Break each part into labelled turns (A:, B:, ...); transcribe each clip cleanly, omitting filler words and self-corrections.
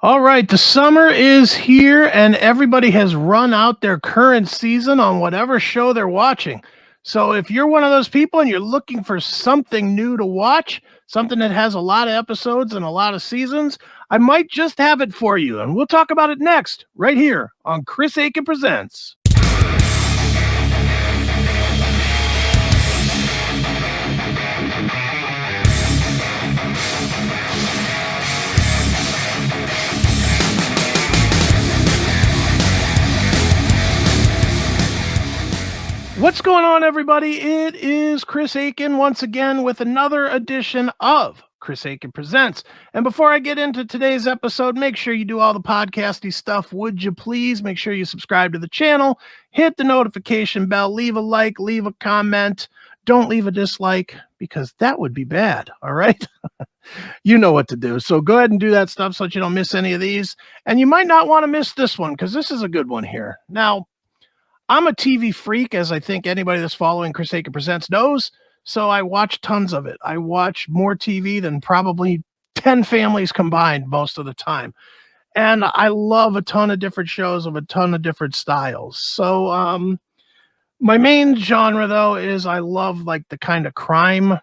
A: All right, the summer is here and everybody has run out their current season on whatever show they're watching. So if you're one of those people and you're looking for something new to watch, something that has a lot of episodes and a lot of seasons, I might just have it for you. And we'll talk about it next, right here on Chris Aiken Presents. What's going on, everybody? It is Chris Aiken once again with another edition of Chris Aiken Presents. And before I get into today's episode, make sure you do all the podcasty stuff, would you please? Make sure you subscribe to the channel, hit the notification bell, leave a like, leave a comment. Don't leave a dislike because that would be bad. All right. You know what to do. So go ahead and do that stuff so that you don't miss any of these. And you might not want to miss this one because this is a good one here. Now, I'm a TV freak, as I think anybody that's following Chris Aiken Presents knows. So I watch tons of it. I watch more TV than probably 10 families combined most of the time. And I love a ton of different shows of a ton of different styles. So my main genre though is I love like the kind of crime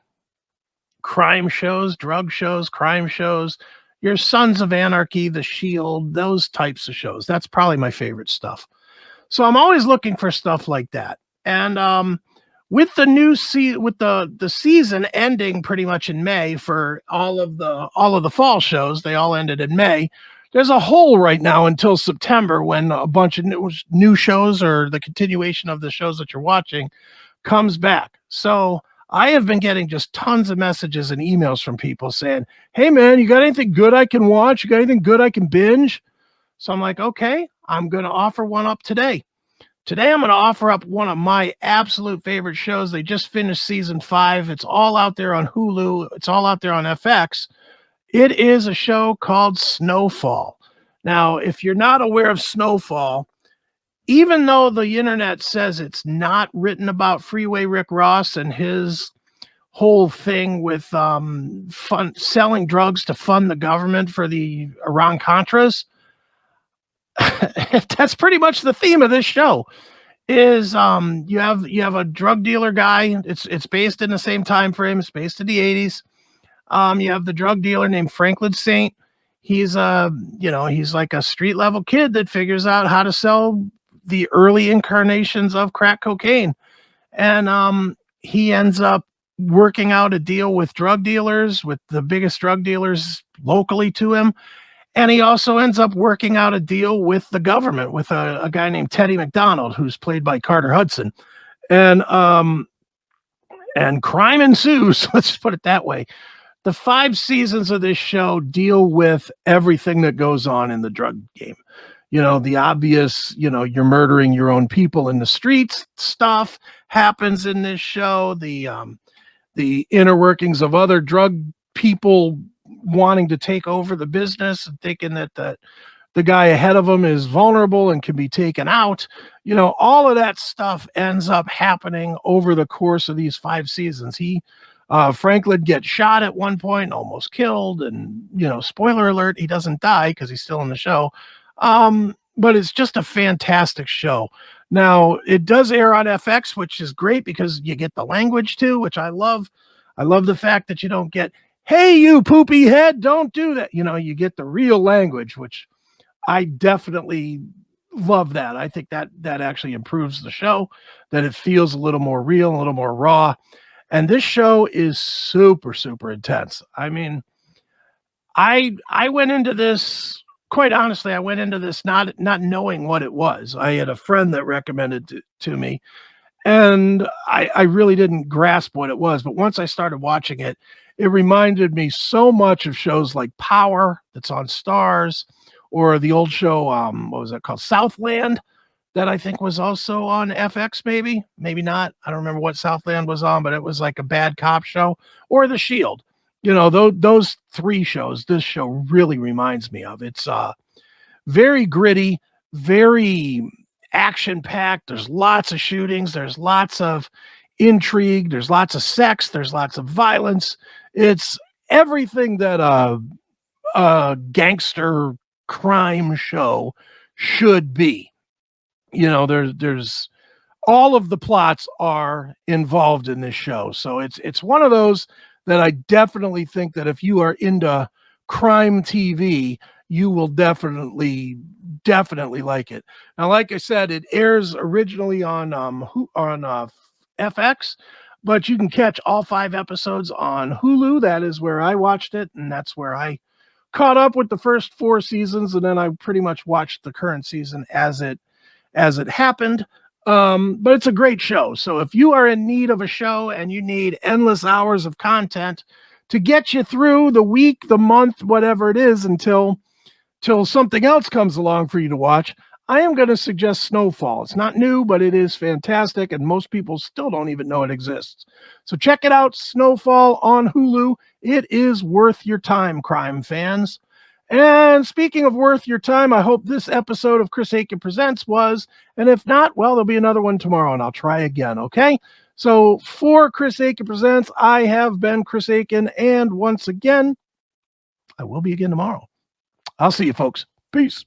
A: shows, drug shows, crime shows, your Sons of Anarchy, The Shield, those types of shows. That's probably my favorite stuff. So I'm always looking for stuff like that. And with the with the season ending pretty much in May for all of the fall shows, they all ended in May. There's a hole right now until September when a bunch of new shows or the continuation of the shows that you're watching comes back. So I have been getting just tons of messages and emails from people saying, "Hey man, you got anything good I can watch? You got anything good I can binge?" So I'm like, okay, I'm going to offer one up today. Today, I'm going to offer up one of my absolute favorite shows. They just finished season 5. It's all out there on Hulu. It's all out there on FX. It is a show called Snowfall. Now, if you're not aware of Snowfall, even though the internet says it's not written about Freeway Rick Ross and his whole thing with selling drugs to fund the government for the Iran Contras, that's pretty much the theme of this show. Is you have a drug dealer guy. It's based in the same time frame. It's based in the 80s. You have the drug dealer named Franklin Saint. He's he's like a street level kid that figures out how to sell the early incarnations of crack cocaine, and he ends up working out a deal with drug dealers, with the biggest drug dealers locally to him. And he also ends up working out a deal with the government, with a guy named Teddy McDonald, who's played by Carter Hudson. And crime ensues. Let's just put it that way. The 5 seasons of this show deal with everything that goes on in the drug game. You know, the obvious, you're murdering your own people in the streets stuff happens in this show. The inner workings of other drug people wanting to take over the business and thinking that the guy ahead of them is vulnerable and can be taken out. All of that stuff ends up happening over the course of these 5 seasons. Franklin gets shot at one point, almost killed, and spoiler alert, he doesn't die because he's still in the show. But it's just a fantastic show. Now, it does air on FX, which is great because you get the language too, which I love. I love the fact that you don't get, "Hey, you poopy head, don't do that." You get the real language, which I definitely love that. I think that actually improves the show, that it feels a little more real, a little more raw. And this show is super, super intense. I mean, I went into this, quite honestly, I went into this not knowing what it was. I had a friend that recommended it to me, and I really didn't grasp what it was. But once I started watching it, it reminded me so much of shows like Power that's on Stars, or the old show, what was that called? Southland, that I think was also on FX, maybe not. I don't remember what Southland was on, but it was like a bad cop show, or The Shield. Those 3 shows, this show really reminds me of. It's very gritty, very action-packed. There's lots of shootings. There's lots of intrigue. There's lots of sex. There's lots of violence. It's everything that a gangster crime show should be. You know, there's all of the plots are involved in this show. So it's one of those that I definitely think that if you are into crime TV, you will definitely like it. Now, like I said, it airs originally on FX, but you can catch all 5 episodes on Hulu. That is where I watched it, and that's where I caught up with the first 4 seasons, and then I pretty much watched the current season as it happened. But it's a great show. So if you are in need of a show and you need endless hours of content to get you through the week, the month, whatever it is, until something else comes along for you to watch, I am going to suggest Snowfall. It's not new, but it is fantastic, and most people still don't even know it exists. So check it out, Snowfall on Hulu. It is worth your time, crime fans. And speaking of worth your time, I hope this episode of Chris Akin Presents was, and if not, well, there'll be another one tomorrow, and I'll try again, okay? So for Chris Akin Presents, I have been Chris Akin, and once again, I will be again tomorrow. I'll see you, folks. Peace.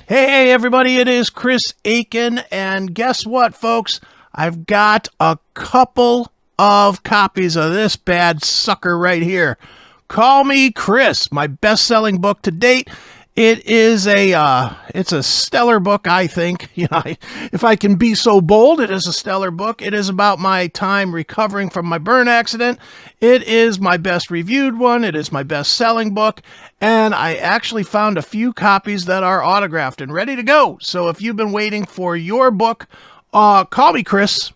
A: Hey, everybody, it is Chris Akin, and guess what, folks? I've got a couple of copies of this bad sucker right here. Call Me Chris, my best-selling book to date. It is it's a stellar book, I think. You know, if I can be so bold, it is a stellar book. It is about my time recovering from my burn accident. It is my best reviewed one. It is my best-selling book. And I actually found a few copies that are autographed and ready to go. So if you've been waiting for your book, call me Chris.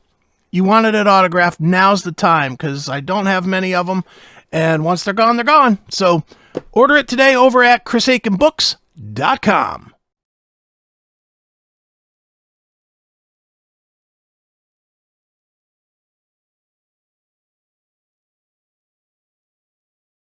A: You wanted it autographed. Now's the time, because I don't have many of them. And once they're gone, they're gone. So order it today over at ChrisAkinBooks.com.